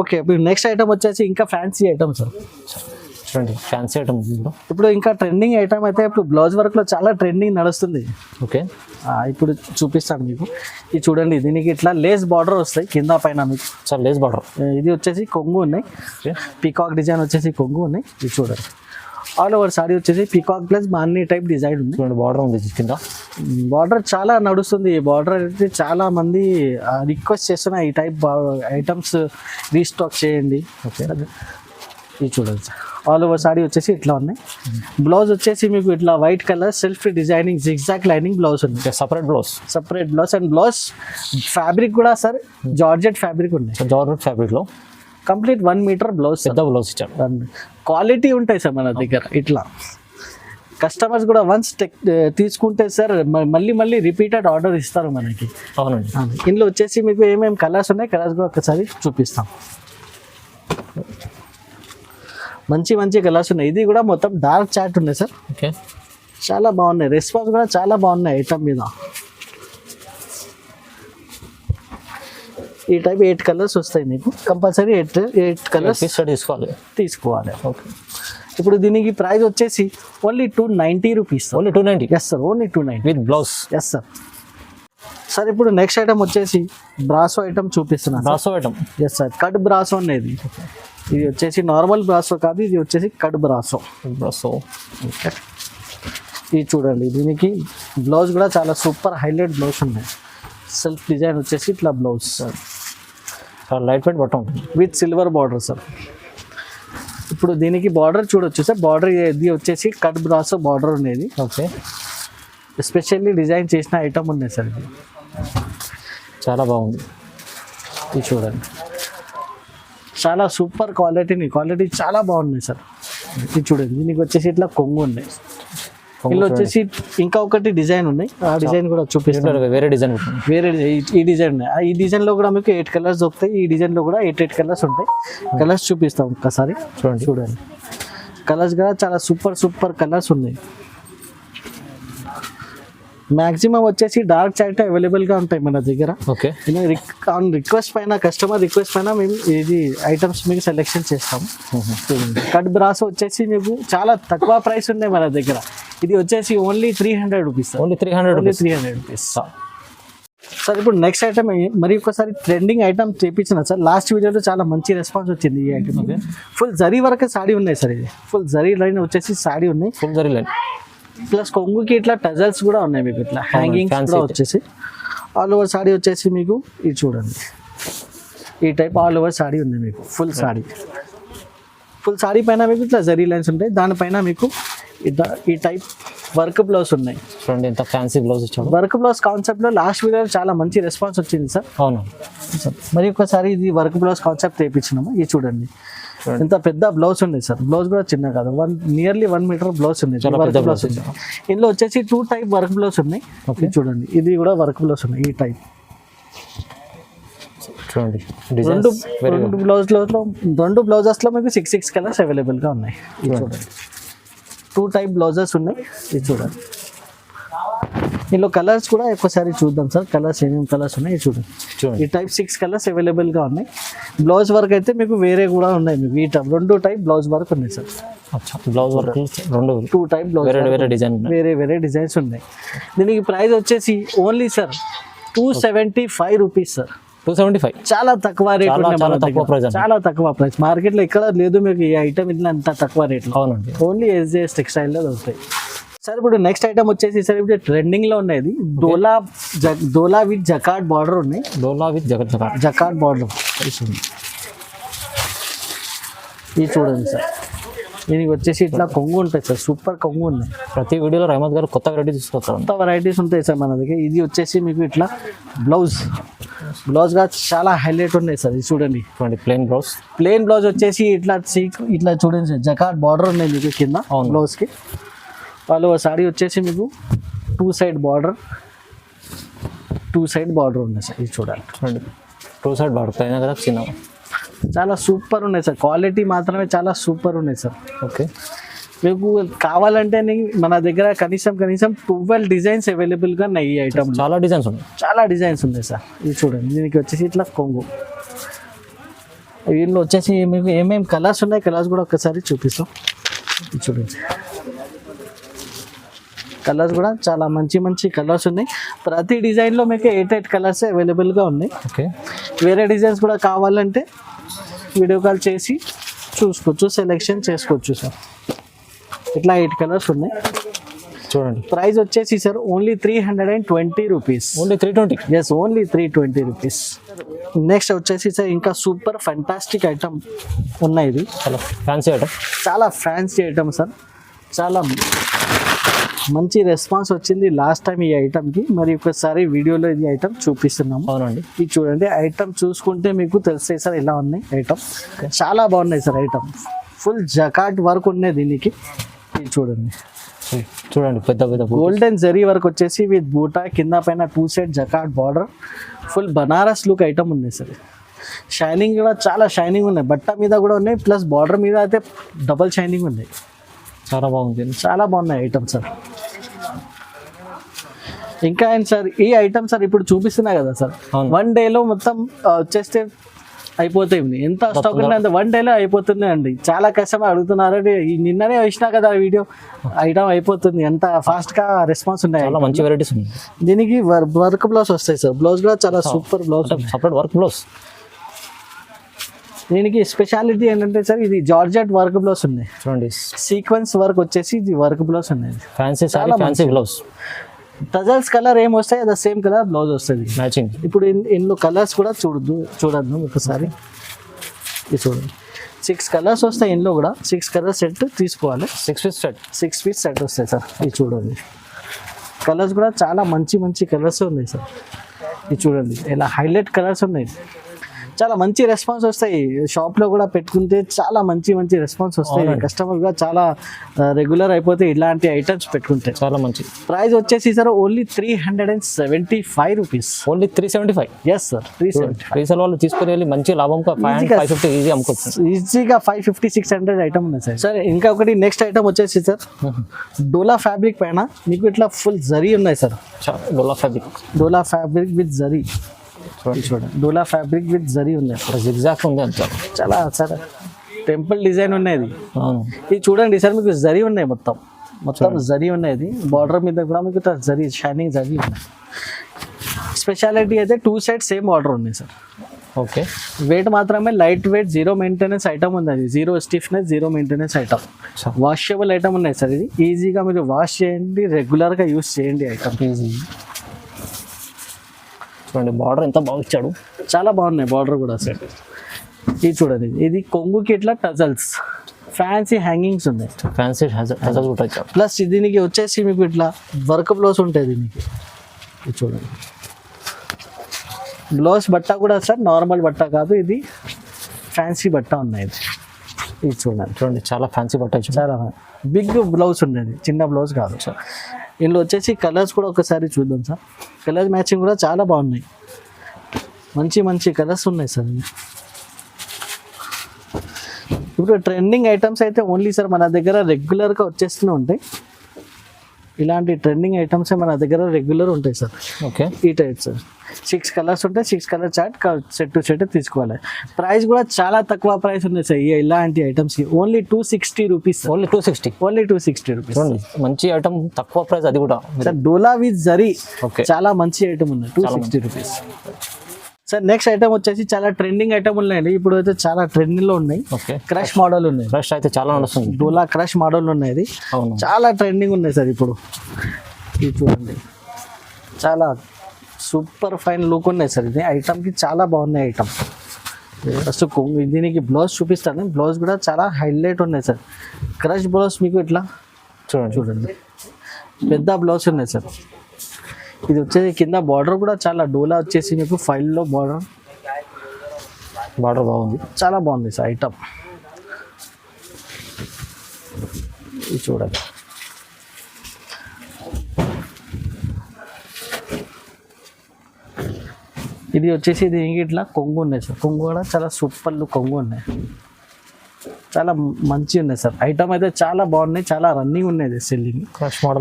ఓకే, ఇప్పుడు నెక్స్ట్ ఐటమ్ వచ్చేసి ఇంకా ఫ్యాన్సీ ఐటమ్ సార్. చూడండి, ఫ్యాన్సీ ఐటమ్. ఇప్పుడు ఇంకా ట్రెండింగ్ ఐటమ్ అయితే ఇప్పుడు బ్లౌజ్ వర్క్ లో చాలా ట్రెండింగ్ నడుస్తుంది. ఓకే, ఇప్పుడు చూపిస్తాను మీకు. ఇది చూడండి, దీనికి ఇట్లా లేస్ బార్డర్ వస్తాయి కింద పైన మీకు. Sir lace border. ఇది వచ్చేసి కొంగు ఉన్నాయి, పీకాక్ డిజైన్ వచ్చేసి కొంగు ఉన్నాయి. ఇది చూడండి, ఆల్ ఓవర్ సారీ వచ్చేసి పీకాక్ ప్లస్ మాన్నీ టైప్ డిజైన్ ఉంది. చూడండి, బార్డర్ ఉంది కింద. బార్డర్ చాలా నడుస్తుంది, ఈ బార్డర్ అయితే చాలా మంది రిక్వెస్ట్ చేస్తున్న ఈ టైప్ ఐటమ్స్ రీస్టాక్ చేయండి. ఓకే, ఇది చూడండి సార్, ఆల్ ఓవర్ సారీ వచ్చేసి ఇట్లా ఉన్నాయి. బ్లౌజ్ వచ్చేసి మీకు ఇట్లా white colour self designing zigzag lining blouse ఉంది. Separate blouse and blouse fabric కూడా సార్ జార్జెట్ ఫ్యాబ్రిక్ ఉంది. జార్జెట్ ఫ్యాబ్రిక్ లో కంప్లీట్ 1 మీటర్ బ్లౌజ్, పెద్ద బ్లౌజ్ ఇచ్చారు. క్వాలిటీ ఉంటాయి సార్ మన దగ్గర. ఇట్లా కస్టమర్స్ కూడా వన్స్ తీసుకుంటే సార్ మళ్ళీ రిపీటెడ్ ఆర్డర్ ఇస్తారు మనకి. అవునండి, ఇందులో వచ్చేసి మీకు ఏమేమి కలర్స్ ఉన్నాయి, కలర్స్ కూడా ఒకసారి చూపిస్తాం. మంచి కలర్స్ ఉన్నాయి. ఇది కూడా మొత్తం డార్క్ చాట్ ఉన్నాయి సార్. ఓకే, చాలా బాగున్నాయి, రెస్పాన్స్ కూడా చాలా బాగున్నాయి ఐటమ్ మీద. ఈ టైప్ 8 కలర్స్ వస్తాయి మీకు, కంపల్సరీ 8 కలర్స్ తీసుకోవాలి. ఓకే, ఇప్పుడు దీనికి ప్రైస్ వచ్చేసి only 290 rupees. Only 290. Yes sir, only 290 with blouse. Yes sir. Sir ఇప్పుడు నెక్స్ట్ ఐటమ్ వచ్చేసి బ్రాసో ఐటమ్ చూపిస్తున్నాను. Brasso item. Yes sir, cut brasso అనేది. ఇది వచ్చేసి నార్మల్ బ్రాసో కాదు, ఇది వచ్చేసి కట్ బ్రాసో. ఓకే, ఇది చూడండి, దీనికి బ్లౌజ్ కూడా చాలా సూపర్ హైలైట్ బ్లౌజ్ ఉన్నాయి. సెల్ఫ్ డిజైన్ వచ్చేసి ఇట్లా బ్లౌజ్ సార్, చాలా లైట్ వెయిట్ బట్ట ఉంటుంది విత్ సిల్వర్ బార్డర్ సార్. ఇప్పుడు దీనికి బార్డర్ చూడొచ్చు సార్, బార్డర్ ఇది వచ్చేసి కట్ బ్రాసో బార్డర్ ఉండేది. ఓకే, ఎస్పెషల్లీ డిజైన్ చేసిన ఐటమ్ ఉన్నాయి సార్. ఇది చాలా బాగుంది. ఇది చూడండి, చాలా సూపర్ క్వాలిటీ చాలా బాగున్నాయి సార్. ఇది చూడండి, దీనికి వచ్చేసి ఇట్లా కొంగు ఉన్నాయి. ఇందులో వచ్చేసి ఇంకా ఒకటి డిజైన్ ఉన్నాయి, ఆ డిజైన్ కూడా చూపిస్తాను. వేరే డిజైన్ ఈ డిజైన్ ఉన్నాయి. ఈ డిజైన్ లో కూడా మీకు 8 కలర్స్ దొరుకుతాయి. ఈ డిజైన్ లో కూడా 8 కలర్స్ ఉంటాయి. కలర్స్ చూపిస్తాం ఒక్కసారి. చూడండి, కలర్స్ కూడా చాలా సూపర్ కలర్స్ ఉన్నాయి. మాక్సిమం వచ్చేసి డార్క్ చాట్ అవైలబుల్ గా ఉంటాయి మన దగ్గర. ఓకే, ఆన్ రిక్వెస్ట్ పైన, కస్టమర్ రిక్వెస్ట్ పైన మేము ఇది ఐటమ్స్ మీకు సెలెక్షన్ చేస్తాము. కట్ బ్రాస్ వచ్చేసి మీకు చాలా తక్కువ ప్రైస్ ఉన్నాయి మన దగ్గర. ఇది వచ్చేసి only 300 rupees. Only 300 rupees sir. ఇప్పుడు నెక్స్ట్ ఐటమ్ మరి ఒకసారి ట్రెండింగ్ ఐటమ్ చేపించిన సార్. లాస్ట్ వీడియోలో చాలా మంచి రెస్పాన్స్ వచ్చింది ఈ ఐటమ్. ఫుల్ జరీ వరకు సాడీ ఉన్నాయి సార్. ఇది ఫుల్ జరీ లైన్ వచ్చేసి సాడీ ఉన్నాయి, ఫుల్ జరీ లైన్ ప్లస్ కొంగుకి ఇట్లా టజల్స్ కూడా ఉన్నాయి మీకు, ఇట్లా హ్యాంగింగ్స్ కూడా వచ్చేసి. ఆల్ ఓవర్ సాడీ వచ్చేసి మీకు ఇది చూడండి, ఈ టైప్ ఆల్ ఓవర్ సాడీ ఉంది మీకు. ఫుల్ సాడీ పైన మీకు ఇట్లా జరీ లైన్స్ ఉంటాయి. దానిపైన మీకు ఇట్లా ఈ టైప్ వర్క్ బ్లౌజ్ ఉన్నాయి. చూడండి ఎంత ఫ్యాన్సీ బ్లౌజ్ ఇచ్చాడు. వర్క్ బ్లౌజ్ కాన్సెప్ట్ లో లాస్ట్ వీడియోలో చాలా మంచి రెస్పాన్స్ వచ్చింది సార్. అవును సార్, మరి ఒకసారి ఇది వర్క్ బ్లౌజ్ కాన్సెప్ట్ తెప్పించినాము. ఇది చూడండి ఎంత పెద్ద బ్లౌజ్ ఉంది సార్. బ్లౌజ్ కూడా చిన్న కాదు, నియర్లీ 1 మీటర్ బ్లౌజ్ ఉంది. బ్లౌజ్ ఇందులో వచ్చేసి 2 టైప్ వర్క్ బ్లౌజ్ ఉన్నాయి. ఇది చూడంండి, ఇది కూడా వర్క్ బ్లౌజ్ ఉన్నాయి. ఈ టైప్ చూడండి, రెండు బ్లౌజెస్ లో మీకు 6 కలర్స్ అవైలబుల్ గా ఉన్నాయి. ఇది చూడండి, 2 టైప్ బ్లౌజెస్ ఉన్నాయి. ఇది చూడండి, ఇందులో కలర్స్ కూడా ఒకసారి చూద్దాం సార్. కలర్స్ ఏమేమి కలర్స్ ఉన్నాయి చూడండి. ఈ టైప్ 6 కలర్స్ అవైలబుల్ గా ఉన్నాయి. బ్లౌజ్ వర్క్ అయితే మీకు వేరే కూడా ఉన్నాయి. మీకు ఈ టైప్ 2 టైప్ బ్లౌజ్ వర్క్ ఉన్నాయి sir. Blouse work 2 type blouse, వేరే డిజైన్స్ ఉన్నాయి. దీనికి ప్రైస్ వచ్చేసి ఓన్లీ సార్ 275 రూపీస్ సార్. 275 చాలా తక్కువ రేట్, చాలా తక్కువ ప్రైస్. మార్కెట్ లో ఎక్కడ లేదు మీకు ఈ ఐటమ్ ఇట్లా అంత తక్కువ రేట్ లో. అవునండి, ఓన్లీ SJS టెక్స్టైల్ లో దొరుకుతాయి సార్. ఇప్పుడు నెక్స్ట్ ఐటమ్ వచ్చేసి సార్ ఇప్పుడు ట్రెండింగ్ లో ఉన్నది డోలా విత్ జకార్డ్ బార్డర్ ఉన్నాయి. జకార్డ్ బార్డర్ ఇది చూడండి సార్. దీనికి వచ్చేసి ఇట్లా కొంగు ఉంటాయి సార్, సూపర్ కొంగు ఉన్నాయి. ప్రతి వీడియోలో రహమత్ గారు కొత్త వెరైటీ తీసుకొస్తారు, కొత్త వెరైటీస్ ఉంటాయి సార్ మన దగ్గర. ఇది వచ్చేసి మీకు ఇట్లా బ్లౌజ్ గా చాలా హైలైట్ ఉన్నాయి సార్. ఇది చూడండి, ప్లెయిన్ బ్లౌజ్ వచ్చేసి ఇట్లా చూడండి సార్. జకార్డ్ బార్డర్ ఉన్నాయి మీకు కింద బ్లౌజ్ కి. వాళ్ళు సాడీ వచ్చేసి మీకు 2 సైడ్ బార్డర్ ఉన్నాయి సార్. ఇది చూడండి, 2 సైడ్ బార్డర్ పైన కదా చిన్న, చాలా సూపర్ ఉన్నాయి సార్. క్వాలిటీ మాత్రమే చాలా సూపర్ ఉన్నాయి సార్. ఓకే, మీకు కావాలంటే మన దగ్గర కనీసం 12 డిజైన్స్ అవైలబుల్ గా ఉన్నాయి. ఈ ఐటమ్ చాలా డిజైన్స్ ఉన్నాయి సార్. ఇది చూడండి, దీనికి వచ్చేసి ఇట్లా కొంగు. వీళ్ళు వచ్చేసి మీకు ఏమేమి కలర్స్ ఉన్నాయి, కలర్స్ కూడా ఒకసారి చూపిస్తాం. ఇది చూడండి, కలర్స్ కూడా చాలా మంచి కలర్స్ ఉన్నాయి. ప్రతి డిజైన్లో మీకు 8 కలర్స్ అవైలబుల్గా ఉన్నాయి. ఓకే, వేరే డిజైన్స్ కూడా కావాలంటే వీడియో కాల్ చేసి చూసుకోవచ్చు, సెలెక్షన్ చేసుకోవచ్చు సార్. ఇట్లా 8 కలర్స్ ఉన్నాయి. చూడండి, ప్రైస్ వచ్చేసి sir only 320 rupees. Only 320? Yes, only 320 rupees. Next వచ్చేసి సార్ ఇంకా సూపర్ ఫ్యాంటాస్టిక్ ఐటమ్ ఉన్నాయి. ఇది చాలా ఫ్యాన్సీ ఐటమ్ సార్. చాలా మంచి రెస్పాన్స్ వచ్చింది లాస్ట్ టైం ఈ ఐటమ్కి. మరి ఒకసారి వీడియోలో ఇది ఐటమ్ చూపిస్తున్నాము. అవునండి, ఇది చూడండి. ఐటమ్ చూసుకుంటే మీకు తెలుస్తాయి సార్ ఎలా ఉన్నాయి ఐటమ్. చాలా బాగున్నాయి sir item. Full jacquard work ఉన్నాయి దీనికి. ఇది చూడండి, పెద్ద గోల్డెన్ జరీ వర్క్ వచ్చేసి విత్ బూటా, కింద పైన 2 side jacquard border. Full Banaras look item ఉన్నాయి సార్. షైనింగ్ కూడా చాలా షైనింగ్ ఉన్నాయి. బట్ట మీద కూడా ఉన్నాయి, ప్లస్ బార్డర్ మీద అయితే డబల్ షైనింగ్ ఉన్నాయి. చాలా బాగుంది, చాలా బాగున్నాయి ఐటమ్ సార్. ఇంకా ఏంటి సార్ ఈ ఐటమ్ సార్ ఇప్పుడు చూపిస్తున్నా కదా సార్, 1 డేలో మొత్తం వచ్చేస్తే అయిపోతాయి. ఎంత స్టాక్ ఉన్నా అంత 1 డేలో అయిపోతుంది అండి. చాలా కస్టమర్ అడుగుతున్నారు, నిన్ననే వచ్చినా కదా వీడియో, ఐటమ్ అయిపోతుంది. ఎంత ఫాస్ట్ గా రెస్పాన్స్ ఉన్నాయి. చాలా మంచి వెరైటీస్ ఉన్నాయి. దీనికి వర్క్ బ్లౌజ్ వస్తాయి సార్. బ్లౌజ్ కూడా చాలా super blouse, separate work blouse. దీనికి స్పెషాలిటీ ఏంటంటే సార్ ఇది జార్జెట్ వర్క్ బ్లౌజ్ ఉన్నాయి. చూడండి, సీక్వెన్స్ వర్క్ వచ్చేసి ఇది వర్క్ బ్లౌజ్ ఉన్నాయి. Fancy blouse. టజల్స్ కలర్ ఏం వస్తాయి అదే సేమ్ కలర్ బ్లౌజ్ వస్తుంది మ్యాచింగ్. ఇప్పుడు ఇందులో కలర్స్ కూడా చూడద్దు ఒకసారి. ఇది చూడండి, 6 కలర్స్ వస్తాయి ఇందులో కూడా. 6 కలర్ సెట్ తీసుకోవాలి. 6 పీస్ సెట్ వస్తాయి సార్. ఇది చూడండి, కలర్స్ కూడా చాలా మంచి కలర్స్ ఉన్నాయి సార్. ఇది చూడండి, ఇలా హైలైట్ కలర్స్ ఉన్నాయి. చాలా మంచి రెస్పాన్స్ వస్తాయి. షాప్ లో కూడా పెట్టుకుంటే చాలా మంచి మంచి రెస్పాన్స్ వస్తాయి. కస్టమర్ కూడా చాలా రెగ్యులర్ అయిపోతే ఇలాంటి ఐటమ్స్ పెట్టుకుంటే చాలా మంచి. ప్రైస్ వచ్చేసి sir only 375 rupees. Only 375. Yes sir 375. Resale వాళ్ళు తీసుకుని వెళ్ళి మంచి లాభంగా 550 ఈజీ అమ్ముకోవచ్చు. ఈజీగా 550-600 ఐటమ్ ఉన్నాయి సార్. సార్ ఇంకా ఒకటి నెక్స్ట్ ఐటమ్ వచ్చేసి సార్ డోలా ఫ్యాబ్రిక్ పైన మీకు ఇట్లా ఫుల్ జరీ ఉన్నాయి sir. Dola fabric with zari చూడండి. డోలా ఫ్యాబ్రిక్ విత్ జరీ ఉన్నాయి. ఎగ్జాక్ట్ ఉంది అంత చాలా సార్ టెంపుల్ డిజైన్ ఉన్నది. ఇది చూడండి సార్ మీకు జరీ ఉన్నాయి, మొత్తం జరీ ఉన్నది. బార్డర్ మీద కూడా మీకు జరీ షైనింగ్ జరీ ఉన్నాయి. స్పెషాలిటీ అయితే 2 సైడ్ సేమ్ బార్డర్ ఉన్నాయి సార్. ఓకే. వెయిట్ మాత్రమే light weight, zero maintenance item ఉంది. అది zero stiffness, zero maintenance item. Washable item ఉన్నాయి సార్. ఇది ఈజీగా మీరు వాష్ చేయండి, రెగ్యులర్గా యూస్ చేయండి ఐటమ్ ఈజీ. చూడండి బార్డర్ ఎంత బాగా ఇచ్చాడు, చాలా బాగున్నాయి బార్డర్ కూడా సార్. ఇది చూడండి, ఇది కొంగుకి ఇట్లా టజల్స్, ఫ్యాన్సీ హ్యాంగింగ్స్ ఉన్నాయి. ఫ్యాన్సీ ప్లస్ దీనికి వచ్చేసి మీకు ఇట్లా వర్క్ బ్లౌజ్ ఉంటుంది దీనికి. ఇది చూడండి బ్లౌజ్ బట్ట కూడా సార్ నార్మల్ బట్ట కాదు, ఇది ఫ్యాన్సీ బట్ట ఉన్నాయి. ఇది చూడండి చాలా ఫ్యాన్సీ బట్ట, చాలా బిగ్ బ్లౌజ్ ఉండేది, చిన్న బ్లౌజ్ కాదు సార్. ఇందులో వచ్చేసి కలర్స్ కూడా ఒకసారి చూద్దాం సార్. కలర్ మ్యాచింగ్ కూడా చాలా బాగున్నాయి, మంచి మంచి కలర్స్ ఉన్నాయి సార్. ఇప్పుడు ట్రెండింగ్ ఐటమ్స్ అయితే ఓన్లీ సార్ మన దగ్గర రెగ్యులర్గా వచ్చేస్తూనే ఉంటాయి. ఇలాంటి ట్రెండింగ్ ఐటమ్సే మన దగ్గర రెగ్యులర్ ఉంటాయి సార్. ఓకే. ఈ టైప్ సార్ 6 కలర్స్ ఉంటాయి. 6 colour chart set to set తీసుకోవాలి. ప్రైస్ కూడా చాలా తక్కువ ప్రైస్ ఉంది సార్ ఇలాంటి ఐటమ్స్ కి. Only 260 rupees. Only 260 rupees. మంచి ఐటమ్, తక్కువ ప్రైస్, అది కూడా sir dola with zari. Okay. చాలా మంచి ఐటమ్ ఉంది, 260 రూపీస్. సార్ నెక్స్ట్ ఐటమ్ వచ్చేసి చాలా ట్రెండింగ్ ఐటమ్ ఉన్నాయండి. ఇప్పుడు అయితే చాలా ట్రెండింగ్ లో ఉన్నాయి. క్రష్ మోడల్ ఉన్నాయి. క్రష్ అయితే చాలా నడుస్తుంది. డోలా క్రష్ మోడల్ ఉన్నాయి, చాలా ట్రెండింగ్ ఉన్నాయి సార్ ఇప్పుడు. ఇది చూడండి, చాలా సూపర్ ఫైన్ లుక్ ఉన్నాయి సార్. ఇది ఐటమ్కి చాలా బాగున్నాయి ఐటమ్. ఫస్ట్ దీనికి బ్లౌజ్ చూపిస్తాను. బ్లౌజ్ కూడా చాలా హైలైట్ ఉన్నాయి సార్. క్రష్ బ్లౌజ్ మీకు ఇట్లా చూడండి పెద్ద బ్లౌజ్ ఉన్నాయి సార్. ఇది వచ్చేసి కింద బార్డర్ కూడా చాలా డోలా వచ్చేసి మీకు ఫైల్లో బార్డర్ బాగుంది, చాలా బాగుంది సార్ ఐటమ్. ఇది చూడండి, ఇది వచ్చేసి ఇది ఇట్లా కొంగు ఉన్నాయి సార్. కొంగు కూడా చాలా సూపర్లు కొంగు ఉన్నాయి, చాలా మంచి ఉన్నాయి సార్. ఐటమ్ అయితే చాలా బాగున్నాయి, చాలా రన్నింగ్ ఉన్నాయి సెల్లింగ్.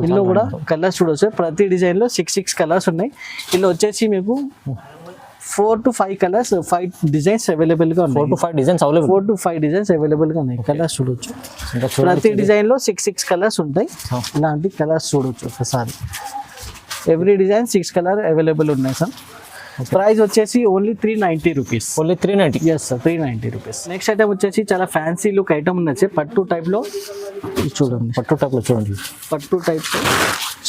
ఇందులో కూడా కలర్స్ చూడవచ్చు. ప్రతి డిజైన్లో 6 కలర్స్ ఉన్నాయి. ఇందులో వచ్చేసి మీకు 4 to 5 కలర్స్, 5 డిజైన్స్ అవైలబుల్గా ఉన్నాయి. 4 to 5 designs available. 4 to 5 designs అవైలబుల్గా ఉన్నాయి. కలర్స్ చూడొచ్చు. ప్రతి డిజైన్లో 6 కలర్స్ ఉంటాయి. ఇలాంటి కలర్స్ చూడొచ్చు ఒకసారి. ఎవ్రీ డిజైన్ 6 కలర్ అవైలబుల్ ఉన్నాయి సార్. ప్రైస్ వచ్చేసి only 390 rupees. Only 390. Yes sir 390 rupees. Next item వచ్చేసి చాలా ఫ్యాన్సీ లుక్ ఐటమ్ ఉన్నది పట్టు టైప్లో. చూడండి పట్టు టైప్లో చూడండి, పట్టు టైప్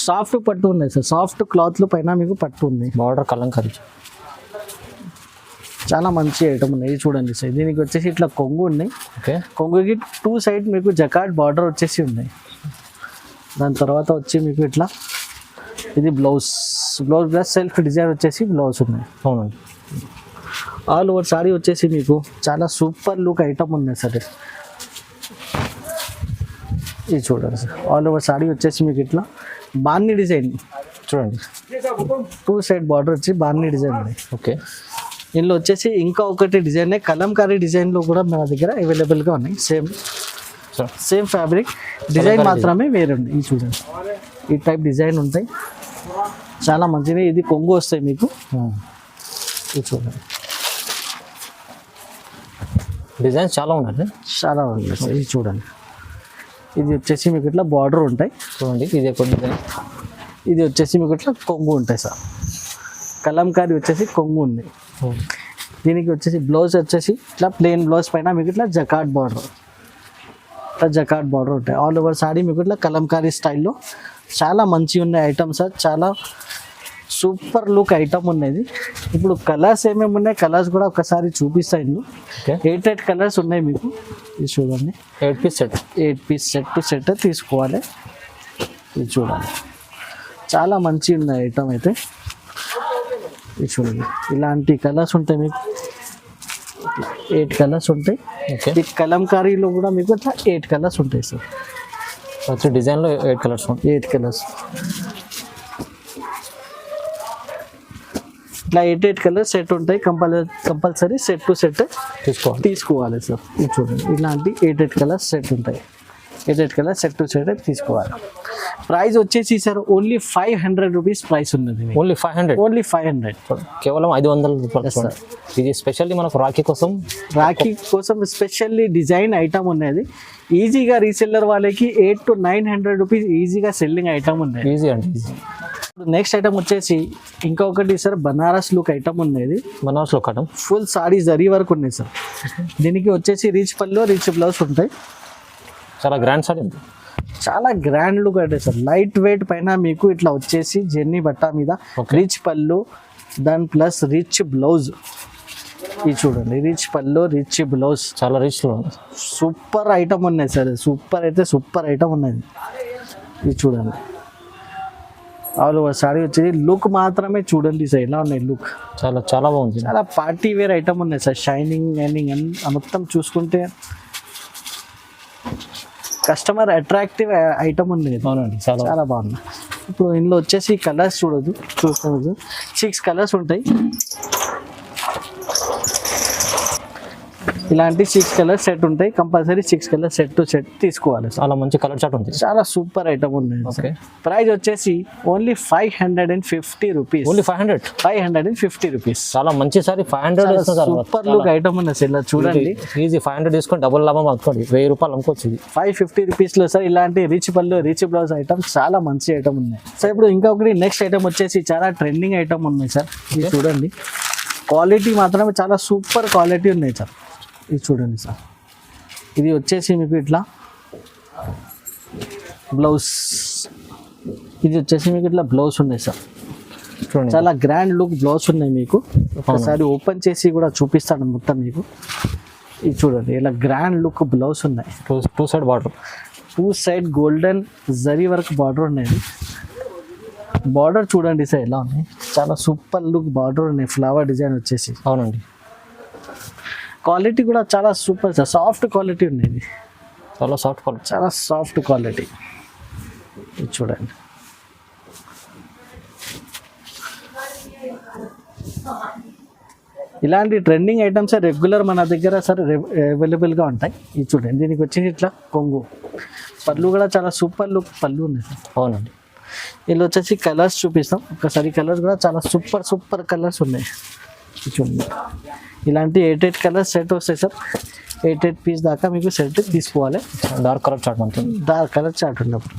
సాఫ్ట్ పట్టు ఉన్నాయి సార్. సాఫ్ట్ క్లాత్లో పైన మీకు పట్టు ఉంది. బార్డర్ కలంకారీ, చాలా మంచి ఐటమ్ ఉన్నాయి. చూడండి సార్, దీనికి వచ్చేసి ఇట్లా కొంగు ఉన్నాయి. ఓకే. కొంగుకి 2 సైడ్ మీకు జకార్డ్ బార్డర్ వచ్చేసి ఉన్నాయి. దాని తర్వాత వచ్చి మీకు ఇట్లా ఇది బ్లౌజ్ ప్లస్ సెల్ఫ్ డిజైన్ వచ్చేసి బ్లౌజ్ ఉన్నాయి. అవునండి. ఆల్ ఓవర్ సారీ వచ్చేసి మీకు చాలా సూపర్ లుక్ ఐటమ్ ఉన్నాయి సార్. ఇది చూడండి సార్, ఆల్ ఓవర్ సారీ వచ్చేసి మీకు ఇట్లా బాన్ని డిజైన్ చూడండి. 2 సైడ్ బార్డర్ వచ్చి బాన్ని డిజైన్ ఉన్నాయి. ఓకే. ఇందులో వచ్చేసి ఇంకా ఒకటి డిజైన్ కలంకారీ డిజైన్లో కూడా మన దగ్గర అవైలబుల్గా ఉన్నాయి. సేమ్ ఫ్యాబ్రిక్, డిజైన్ మాత్రమే వేరే ఉంది. ఇది చూడండి, ఈ టైప్ డిజైన్ ఉంటాయి, చాలా మంచిది. ఇది కొంగు వస్తాయి మీకు. ఇది చూడండి, డిజైన్స్ చాలా ఉన్నాయి, చాలా ఉన్నాయి సార్. ఇది చూడండి, ఇది వచ్చేసి మీకు ఇట్లా బార్డర్ ఉంటాయి. చూడండి, ఇది ఒక డిజైన్. ఇది వచ్చేసి మీకు ఇట్లా కొంగు ఉంటాయి సార్. కలంకారీ వచ్చేసి కొంగు ఉంది. దీనికి వచ్చేసి బ్లౌజ్ వచ్చేసి ఇట్లా ప్లెయిన్ బ్లౌజ్ పైన మీకు ఇట్లా జకార్డ్ బార్డర్, ఇట్లా జకార్డ్ బార్డర్ ఉంటాయి. ఆల్ ఓవర్ సారీ మీకు ఇట్లా కలంకారీ స్టైల్లో చాలా మంచిగా ఉన్నాయి ఐటమ్ సార్. చాలా సూపర్ లుక్ ఐటమ్ ఉన్నది. ఇప్పుడు కలర్స్ ఏమేమి ఉన్నాయి, కలర్స్ కూడా ఒకసారి చూపిస్తాయి. 8 కలర్స్ ఉన్నాయి మీకు. ఇది చూడండి, 8 piece set. 8 piece set to set తీసుకోవాలి. ఇది చూడండి, చాలా మంచి ఉన్నాయి ఐటమ్ అయితే. ఇది చూడండి, ఇలాంటి కలర్స్ ఉంటాయి మీకు. 8 కలర్స్ ఉంటాయి. ఓకే, ఈ కలంకారీలో కూడా మీకు ఇట్లా 8 కలర్స్ ఉంటాయి సార్. ప్రతి డిజైన్లో 8 కలర్స్ ఉంటాయి. 8 కలర్స్ ఇట్లా 8 కలర్స్ సెట్ ఉంటాయి. కంపల్సరీ సెట్ టు సెట్ తీసుకోవాలి సార్. ఇది చూడండి, ఇలాంటి 8 కలర్స్ సెట్ ఉంటాయి. 8 కలర్స్ సెట్ టు సెట్ తీసుకోవాలి. ప్రైస్ వచ్చేసి సార్ ఓన్లీ 500 రూపీస్ ప్రైస్ ఉన్నది. ఓన్లీ 500, ఓన్లీ 500, కేవలం 500 రూపాయలు సార్. ఇది స్పెషల్లీ మనకు రాఖీ కోసం స్పెషల్లీ డిజైన్ ఐటమ్ ఉన్నది. ఈజీగా రీసెల్లర్ వాళ్ళకి 800 to 900 రూపీస్ ఈజీగా సెల్లింగ్ ఐటమ్ ఉన్నది. ఈజీ అండి, ఈజీ. నెక్స్ట్ ఐటమ్ వచ్చేసి ఇంకొకటి సార్, బనారస్ లుక్ ఐటమ్ ఉన్నది. బనారస్లో కటం ఫుల్ సాడీ జరీ వర్క్ ఉన్నాయి సార్. దీనికి వచ్చేసి రిచ్ పళ్ళు రిచ్ బ్లౌజ్ ఉంటాయి. చాలా గ్రాండ్ సారీ ఉంది, చాలా గ్రాండ్ లుక్ అంటే సార్. లైట్ వెయిట్ పైన మీకు ఇట్లా వచ్చేసి జెన్నీ బట్ట మీద రిచ్ పళ్ళు, దాని ప్లస్ రిచ్ బ్లౌజ్. ఇది చూడండి, రిచ్ పళ్ళు రిచ్ బ్లౌజ్, చాలా రిచ్లో సూపర్ ఐటమ్ ఉన్నాయి సార్. సూపర్ అయితే సూపర్ ఐటమ్ ఉన్నది. ఇది చూడండి, ఆల్ ఓవర్ సారీ వచ్చేసి లుక్ మాత్రమే చూడండి సార్ ఎలా ఉన్నాయి లుక్. చాలా చాలా బాగుంది. చాలా పార్టీ వేర్ ఐటమ్ ఉన్నాయి సార్. షైనింగ్ మొత్తం చూసుకుంటే కస్టమర్ అట్రాక్టివ్ ఐటమ్ ఉంది. అవునండి, చాలా చాలా బాగుంది. ఇప్పుడు ఇందులో వచ్చేసి కలర్స్ చూసుకోవచ్చు. 6 కలర్స్ ఉంటాయి. ఇలాంటి 6 కలర్స్ సెట్ ఉంటాయి. Compulsory 6 colours set to set తీసుకోవాలి. చాలా మంచి కలర్ చార్ట్ ఉంది. చాలా సూపర్ ఐటమ్ ఉంది. ఓకే, ప్రైస్ వచ్చేసి ఓన్లీ 550 రూపీస్. Only 550 rupees. చాలా మంచి సారీ. 500 సూపర్ లుక్ ఐటమ్ ఉంది సార్. ఇలా చూడండి, ఈజీ 500 తీసుకొని డబుల్ లాభం అనుకోండి, 1000 రూపాయలు అమ్ముకోవచ్చు. ఇది 550 రూపీస్లో సార్. ఇలాంటి రిచ్ పళ్ళు రిచ్ బ్లౌజ్ ఐటమ్ చాలా మంచి ఐటమ్ ఉన్నాయి సార్. ఇప్పుడు ఇంకొకటి నెక్స్ట్ ఐటమ్ వచ్చేసి చాలా ట్రెండింగ్ ఐటమ్ ఉన్నాయి సార్. ఇది చూడండి, క్వాలిటీ మాత్రమే చాలా సూపర్ క్వాలిటీ ఉన్నాయి సార్. ఇది చూడండి సార్, ఇది వచ్చేసి మీకు ఇట్లా బ్లౌజ్. ఇది వచ్చేసి మీకు ఇట్లా బ్లౌజ్ ఉన్నాయి సార్. చూడండి, చాలా గ్రాండ్ లుక్ బ్లౌజ్ ఉన్నాయి మీకు. ఒకసారి ఓపెన్ చేసి కూడా చూపిస్తాను మొత్తం మీకు. ఇది చూడండి, ఇలా గ్రాండ్ లుక్ బ్లౌజ్ ఉన్నాయి. Two side border, 2 side golden zari work border ఉన్నాయి. బార్డర్ చూడండి సార్ ఎలా ఉన్నాయి. చాలా సూపర్ లుక్ బార్డర్ ఉన్నాయి. ఫ్లవర్ డిజైన్ వచ్చేసి. అవునండి, క్వాలిటీ కూడా చాలా సూపర్ సార్. సాఫ్ట్ క్వాలిటీ ఉంది. చాలా సాఫ్ట్ క్వాలిటీ, చాలా సాఫ్ట్ క్వాలిటీ. ఇది చూడండి, ఇలాంటి ట్రెండింగ్ ఐటమ్స్ రెగ్యులర్ మన దగ్గర సార్ అవైలబుల్గా ఉంటాయి. ఇది చూడండి, దీనికి వచ్చేసి ఇట్లా కొంగు. పళ్ళు కూడా చాలా సూపర్ లుక్ పళ్ళు ఉన్నాయి సార్. అవునండి, వీళ్ళు వచ్చేసి కలర్స్ చూపిస్తాం ఒకసారి. కలర్స్ కూడా చాలా సూపర్ కలర్స్ ఉన్నాయి. చూడండి, ఇలాంటి 8 కలర్స్ సెట్ వస్తాయి సార్. 8 పీస్ దాకా మీకు సెట్ తీసుకోవాలి. డార్క్ కలర్ చార్ట్ ఉంటుంది. డార్క్ కలర్ చార్ట్ ఉన్నప్పుడు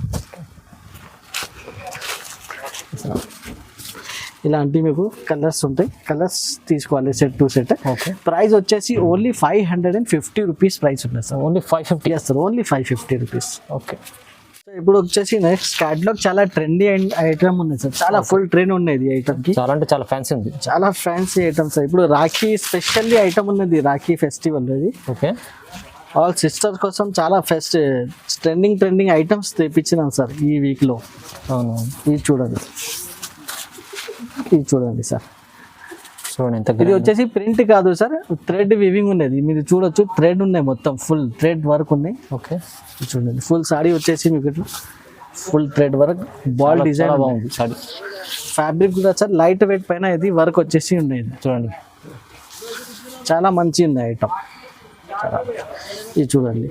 ఇలాంటి మీకు కలర్స్ ఉంటాయి. కలర్స్ తీసుకోవాలి set to set. Okay, price వచ్చేసి ఓన్లీ 550 రూపీస్ ప్రైస్ ఉన్నాయి sir. Only 550. Sir, only 550 rupees. Okay, ఇప్పుడు వచ్చేసి నెక్స్ట్ క్యాటలాగ్ చాలా ట్రెండీ ఐటమ్ ఉంది సార్. చాలా ఫుల్ ట్రెండ్ ఉన్నది ఈ ఐటమ్ కి. చాలా అంటే చాలా ఫ్యాన్సీ ఉంది. చాలా ఫ్యాన్సీ ఐటమ్స్. ఇప్పుడు రాఖీ స్పెషల్లీ ఐటమ్ ఉన్నది. రాఖీ ఫెస్టివల్ అది. ఓకే, ఆల్ సిస్టర్స్ కోసం చాలా ట్రెండింగ్ ఐటమ్స్ తెప్పించినాం సార్ ఈ వీక్లో. అవును, ఇది చూడండి సార్. చూడండి ఎంత. ఇది వచ్చేసి ప్రింట్ కాదు సార్, థ్రెడ్ వివింగ్ ఉన్నది. మీరు చూడొచ్చు, థ్రెడ్ ఉన్నాయి మొత్తం. ఫుల్ థ్రెడ్ వర్క్ ఉన్నాయి. ఓకే, చూడండి, ఫుల్ సాడీ వచ్చేసి మీకు ఇట్లా full thread work ball design బాగుంది సారీ. ఫ్యాబ్రిక్ కూడా సార్ లైట్ వెయిట్ పైన ఇది వర్క్ వచ్చేసి ఉండేది. చూడండి, చాలా మంచి ఉంది ఐటమ్. ఇది చూడండి,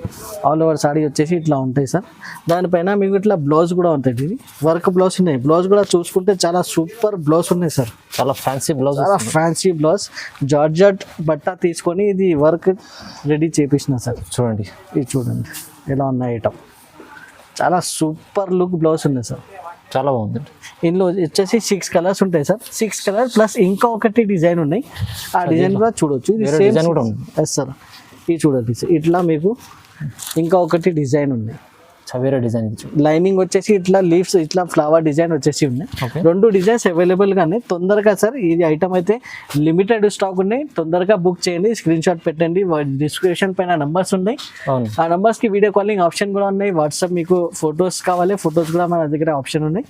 ఆల్ ఓవర్ సాడీ వచ్చేసి ఇట్లా ఉంటాయి సార్. దానిపైన మీకు ఇట్లా బ్లౌజ్ కూడా ఉంటుంది. ఇది వర్క్ బ్లౌజ్ ఉన్నాయి. బ్లౌజ్ కూడా చూసుకుంటే చాలా సూపర్ బ్లౌజ్ ఉన్నాయి సార్. చాలా ఫ్యాన్సీ బ్లౌజ్, చాలా ఫ్యాన్సీ బ్లౌజ్. జార్జెట్ బట్ట తీసుకొని ఇది వర్క్ రెడీ చేపించిన సార్. చూడండి, ఇది చూడండి ఎలా ఉన్నాయి ఐటమ్. చాలా సూపర్ లుక్ బ్లౌజ్ ఉన్నాయి సార్. చాలా బాగుంది. ఇందులో వచ్చేసి 6 కలర్స్ ఉంటాయి సార్. 6 కలర్ ప్లస్ ఇంకా ఒకటి డిజైన్ ఉన్నాయి. ఆ డిజైన్ కూడా చూడొచ్చు. ఇది డిజైన్ కూడా ఉంది. ఎస్ సార్, ఇది చూడండి సార్. ఇట్లా మీకు ఇంకా ఒకటి డిజైన్ ఉంది. వేరే డిజైన్ లైనింగ్ వచ్చేసి ఇట్లా లీవ్స్ ఇట్లా ఫ్లవర్ డిజైన్ వచ్చేసి ఉన్నాయి. 2 డిజైన్స్ అవైలబుల్గా ఉన్నాయి. తొందరగా సార్ ఇది ఐటమ్ అయితే లిమిటెడ్ స్టాక్ ఉన్నాయి. తొందరగా బుక్ చేయండి. స్క్రీన్ షాట్ పెట్టండి. డిస్క్రిప్షన్ పైన నంబర్స్ ఉన్నాయి. ఆ నంబర్స్కి వీడియో కాలింగ్ ఆప్షన్ కూడా ఉన్నాయి. వాట్సాప్ మీకు ఫొటోస్ కావాలి, ఫొటోస్ కూడా మన దగ్గర ఆప్షన్ ఉన్నాయి.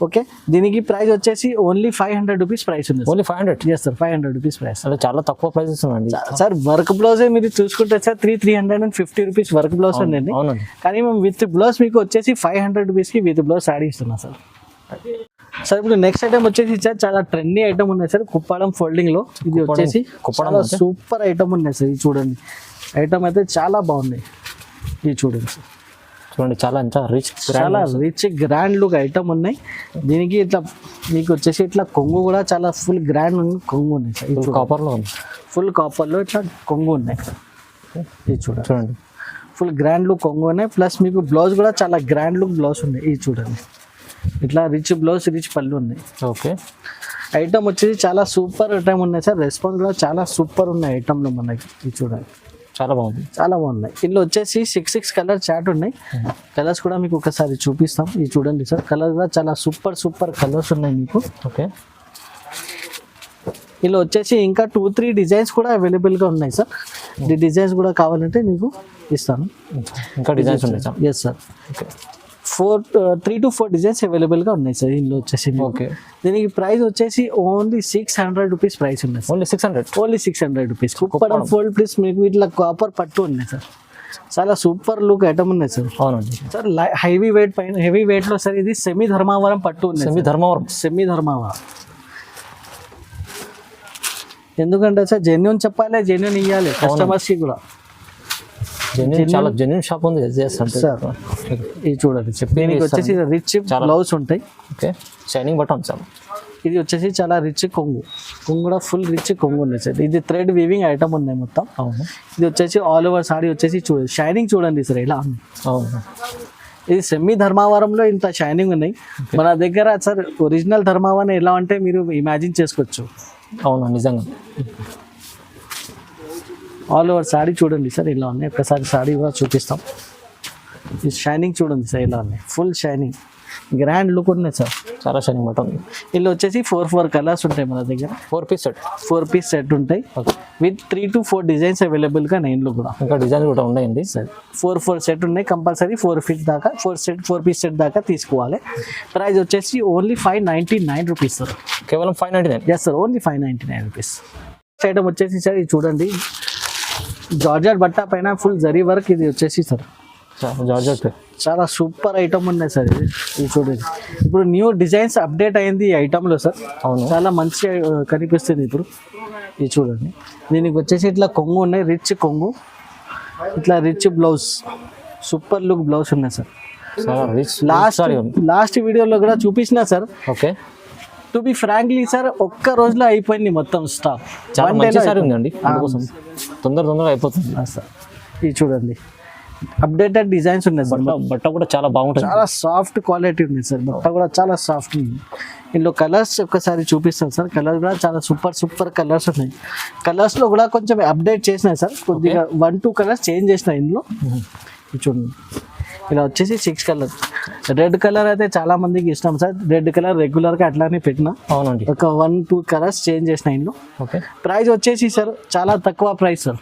ఓకే, దీనికి ప్రైస్ వచ్చేసి ఓన్లీ 500 రూపీస్ ప్రైస్ ఉంది. Only 500? Yes sir, 500 rupees price. అంటే చాలా తక్కువ ప్రైస్ ఇస్తున్నాండి సార్. వర్క్ బ్లౌజే మీరు చూసుకుంటే సార్ 350 రూపీస్ వర్క్ బ్లౌజ్ ఉందండి. అవునండి. కానీ మేము విత్ బ్లౌజ్ మీకు వచ్చేసి 500 రూపీస్కి విత్ బ్లౌజ్ శారీ ఇస్తున్నాం సార్. సార్ ఇప్పుడు నెక్స్ట్ ఐటమ్ వచ్చేసి సార్ చాలా ట్రెండీ ఐటమ్ ఉన్నాయి సార్, కుప్పాడం ఫోల్డింగ్ లో. ఇది వచ్చేసి సూపర్ ఐటమ్ ఉన్నాయి సార్. ఇది చూడండి, ఐటమ్ అయితే చాలా బాగున్నాయి. ఇది చూడండి సార్, చూడండి చాలా రిచ్ గ్రాండ్ లుక్ ఐటమ్ ఉన్నాయి. దీనికి ఇట్లా మీకు వచ్చేసి ఇట్లా కొంగు కూడా చాలా ఫుల్ గ్రాండ్ కొంగు ఉన్నాయి సార్. కాపర్లో ఫుల్ కాపర్లో ఇట్లా కొంగు ఉన్నాయి. ఇది చూడండి, ఫుల్ గ్రాండ్ లుక్ కొంగు ఉన్నాయి. ప్లస్ మీకు బ్లౌజ్ కూడా చాలా గ్రాండ్ లుక్ బ్లౌజ్ ఉన్నాయి. ఇది చూడండి, ఇట్లా రిచ్ బ్లౌజ్, రిచ్ పళ్ళు ఉన్నాయి. ఓకే, ఐటమ్ వచ్చేసి చాలా సూపర్ ఐటమ్ ఉన్నాయి సార్. రెస్పాన్స్ కూడా చాలా సూపర్ ఉన్నాయి ఐటమ్లో మనకి. ఇది చూడండి, చాలా బాగున్నాయి. ఇందులో వచ్చేసి 6 కలర్ చార్ట్ ఉన్నాయి. కలర్స్ కూడా మీకు ఒకసారి చూపిస్తాం. ఇది చూడండి సార్, కలర్ కూడా చాలా సూపర్ కలర్స్ ఉన్నాయి మీకు. ఓకే, ఇందులో వచ్చేసి ఇంకా 2-3 డిజైన్స్ కూడా అవైలబుల్గా ఉన్నాయి సార్. ఈ డిజైన్స్ కూడా కావాలంటే మీకు ఇస్తాను. ఇంకా డిజైన్స్ ఉన్నాయి సార్? ఎస్ సార్, 3 to 4 డిజైన్స్ అవైలబుల్గా ఉన్నాయి సార్ ఇందులో వచ్చేసి. ఓకే, దీనికి ప్రైస్ వచ్చేసి ఓన్లీ 600 రూపీస్ ప్రైస్ ఉన్నాయి. Only 600 rupees. Kuppadam fold pleats మీకు ఇట్లా కాపర్ పట్టు ఉన్నాయి సార్. చాలా సూపర్ లుక్ ఐటమ్ ఉన్నాయి సార్. అవునండి సార్, హెవీ వెయిట్లో సార్ ఇది సెమీ ధర్మావరం పట్టు ఉంది. సెమీ ధర్మావరం ఎందుకంటే సార్ జెన్యూన్ చెప్పాలి, జెన్యూన్ ఇవ్వాలి కస్టమర్స్కి కూడా. చాలా జెన్యూన్ షాప్ ఉంది సార్. ఇది చూడండి, దీనికి వచ్చేసి రిచ్ బ్లౌజ్ ఉంటాయి. Okay, shining button sir. ఇది వచ్చేసి చాలా రిచ్ కొంగు కూడా ఫుల్ రిచ్ కొంగు ఉంది సార్. ఇది థ్రెడ్ వీవింగ్ ఐటమ్ ఉన్నాయి మొత్తం. అవును, ఇది వచ్చేసి ఆల్ ఓవర్ సారీ వచ్చేసి చూడండి, షైనింగ్ చూడండి సార్ ఇలా. అవును, ఇది సెమీ ధర్మావరంలో ఇంత షైనింగ్ ఉన్నాయి. మన దగ్గర సార్ ఒరిజినల్ ధర్మావరం ఎలా అంటే మీరు ఇమాజిన్ చేసుకోవచ్చు. అవును, నిజంగా. ఆల్ ఓవర్ సారీ చూడండి సార్ ఇలా ఉన్నాయి. ఒకసారి సారీ కూడా చూపిస్తాం. ఈ షైనింగ్ చూడండి సార్ ఇలా ఉన్నాయి, ఫుల్ షైనింగ్ గ్రాండ్ లుక్ ఉన్నాయి సార్. చాలా షైనింగ్ బటన్. ఇందులో వచ్చేసి 4 కలర్స్ ఉంటాయి మన దగ్గర. 4 పీస్ సెట్ ఉంటాయి విత్ 3 to 4 డిజైన్స్ అవైలబుల్గా ఇందులో కూడా. ఇంకా డిజైన్స్ కూడా ఉన్నాయండి సార్. 4 సెట్ ఉన్నాయి కంపల్సరీ. 4 పీస్ సెట్ దాకా తీసుకోవాలి. ప్రైస్ వచ్చేసి ఓన్లీ 599 రూపీస్ సార్. కేవలం 599? Yes sir, only 599 rupees. Item వచ్చేసి సార్ ఇది చూడండి, జార్జెట్ బట్ట పైన ఫుల్ జరీ వర్క్. ఇది వచ్చేసి సార్ జార్జెట్ చాలా సూపర్ ఐటమ్ ఉన్నాయి సార్. ఇది చూడండి, ఇప్పుడు న్యూ డిజైన్స్ అప్డేట్ అయింది ఈ ఐటమ్లో సార్. అవును, చాలా మంచిగా కనిపిస్తుంది ఇప్పుడు. ఇది చూడండి, దీనికి వచ్చేసి ఇట్లా కొంగు ఉన్నాయి, రిచ్ కొంగు, ఇట్లా rich blouse, super look blouse ఉన్నాయి సార్. లాస్ట్ వీడియోలో కూడా చూపించిన sir. Okay, to be frankly sir ఒక్క రోజులో అయిపోయింది మొత్తం స్టాక్. చాలా మంచి సారీ ఉందండి, అందుకోసం తొందరగా అయిపోతుంది సార్. ఇది చూడండి, అప్డేటెడ్ డిజైన్స్ ఉన్నాయి సార్. బట్ట కూడా చాలా బాగుంటుంది, చాలా సాఫ్ట్ క్వాలిటీ ఉంది సార్. బట్ట కూడా చాలా సాఫ్ట్ ఉంది. ఇందులో కలర్స్ ఒక్కసారి చూపిస్తాను సార్. కలర్స్ కూడా చాలా సూపర్ కలర్స్ ఉన్నాయి. కలర్స్లో కూడా కొంచెం అప్డేట్ చేసినాయి సార్, కొద్దిగా 1-2 కలర్స్ చేంజ్ చేసినాయి ఇందులో. చూడండి, ఇలా వచ్చేసి 6 కలర్. రెడ్ కలర్ అయితే చాలా మందికి ఇష్టం సార్. రెడ్ కలర్ రెగ్యులర్గా అట్లానే పెట్టినా. అవునండి, ఒక 1-2 కలర్స్ చేంజ్ చేసిన ఇందులో. ఓకే, ప్రైస్ వచ్చేసి సార్ చాలా తక్కువ price sir.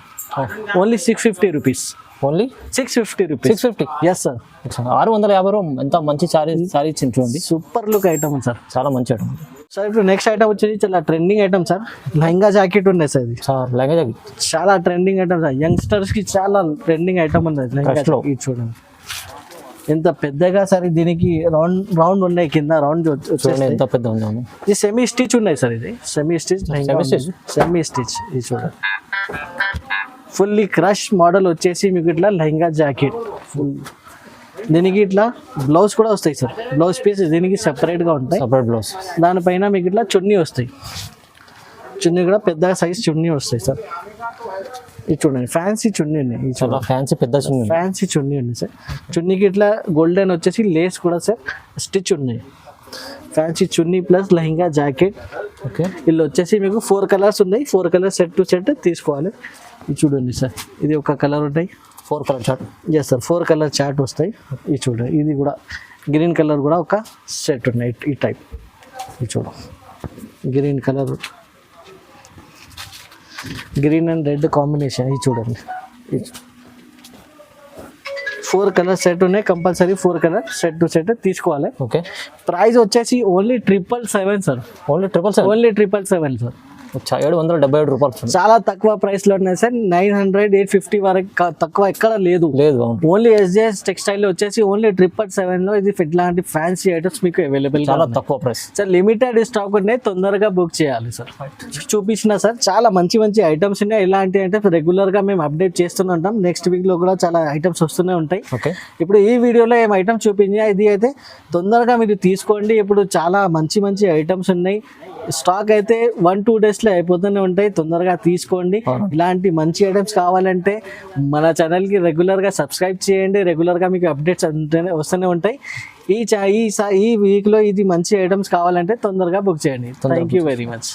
Only 650 rupees. Only 650 rupees. 650? Yes sir. 650 రూపాయలు. ఎంత మంచి సారీ ఇచ్చింది చూడండి. సూపర్ లుక్ ఐటమ్ సార్, చాలా మంచి ఐటమ్ సార్. ఇప్పుడు నెక్స్ట్ ఐటమ్ వచ్చేసి చాలా trending item sir. Lehenga jacket ఉన్నాయి సార్. ఇది లెహంగా జాకెట్ చాలా ట్రెండింగ్ ఐటమ్ సార్. యంగ్స్టర్స్కి చాలా ట్రెండింగ్ ఐటమ్ ఉంది లెహంగా జాకెట్. ఇది చూడండి ఎంత పెద్దగా సార్. దీనికి రౌండ్ ఉన్నాయి, కింద రౌండ్ ఎంత పెద్ద ఉంది. ఇది సెమీ స్టిచ్ ఉన్నాయి సార్. ఇది సెమీ స్టిచ్. ఇది చూడండి, ఫుల్లీ క్రష్ మోడల్ వచ్చేసి మీకు ఇట్లా లెహంగా జాకెట్ ఫుల్. దీనికి ఇట్లా బ్లౌజ్ కూడా వస్తాయి సార్. బ్లౌజ్ పీస్ దీనికి సెపరేట్గా ఉంటాయి. Separate blouse. దానిపైన మీకు ఇట్లా చున్నీ వస్తాయి. చున్నీ కూడా పెద్ద సైజ్ చున్నీ వస్తాయి సార్. ఇది చూడండి, ఫ్యాన్సీ చున్నీ ఉన్నాయి. చాలా ఫ్యాన్సీ పెద్ద చున్నీ, ఫ్యాన్సీ చున్నీ ఉంది సార్. చున్నీకి ఇట్లా గోల్డెన్ వచ్చేసి లేస్ కూడా సార్ స్టిచ్ ఉన్నాయి. ఫ్యాన్సీ చున్నీ ప్లస్ లెహంగా జాకెట్. ఓకే, వీళ్ళు వచ్చేసి మీకు 4 కలర్స్ ఉన్నాయి. 4 కలర్స్ సెట్ టు సెట్ తీసుకోవాలి. ఇది చూడండి సార్, ఇది ఒక కలర్ ఉంటాయి. 4 colour chart. Yes sir, 4 colour chart వస్తాయి. ఇది చూడండి, ఇది కూడా గ్రీన్ కలర్ కూడా ఒక సెట్ ఉన్నాయి. ఈ టైప్. ఇది చూడండి, green colour, green and red combination. ఇది చూడండి, 4 కలర్ సెట్ ఉన్నాయి, compulsory 4 colour set to set తీసుకోవాలి. ఓకే, ప్రైస్ వచ్చేసి only 777 sir, only 777. Only 777 sir. 777 రూపాయలు చాలా తక్కువ ప్రైస్ లో ఉన్నాయి సార్. 900, 850 వరకు తక్కువ ఎక్కడ లేదు. లేదు. ఓన్లీ ఎస్జేఎస్ టెక్స్టైల్ వచ్చేసి ఓన్లీ 777 లో ఇది ఇట్లాంటి ఫ్యాన్సీ ఐటమ్స్ మీకు అవైలబుల్ చాలా తక్కువ ప్రైస్ సార్. లిమిటెడ్ స్టాక్ ఉన్నాయి, తొందరగా బుక్ చేయాలి సార్. చూపించిన సార్ చాలా మంచి మంచి ఐటమ్స్ ఉన్నాయి. ఇలాంటి ఐటమ్స్ రెగ్యులర్ గా మేము అప్డేట్ చేస్తూనే ఉంటాం. నెక్స్ట్ వీక్ లో కూడా చాలా ఐటమ్స్ వస్తూనే ఉంటాయి. ఓకే, ఇప్పుడు ఈ వీడియోలో ఏం ఐటమ్స్ చూపించా, ఇది అయితే తొందరగా మీరు తీసుకోండి. ఇప్పుడు చాలా మంచి మంచి ఐటమ్స్ ఉన్నాయి. స్టాక్ అయితే 1-2 డేస్లో అయిపోతూనే ఉంటాయి. తొందరగా తీసుకోండి. ఇలాంటి మంచి ఐటమ్స్ కావాలంటే మన ఛానల్కి రెగ్యులర్గా సబ్స్క్రైబ్ చేయండి. రెగ్యులర్గా మీకు అప్డేట్స్ వస్తూనే ఉంటాయి. ఈ వీక్లో ఇది మంచి ఐటమ్స్ కావాలంటే తొందరగా బుక్ చేయండి. Thank you very much.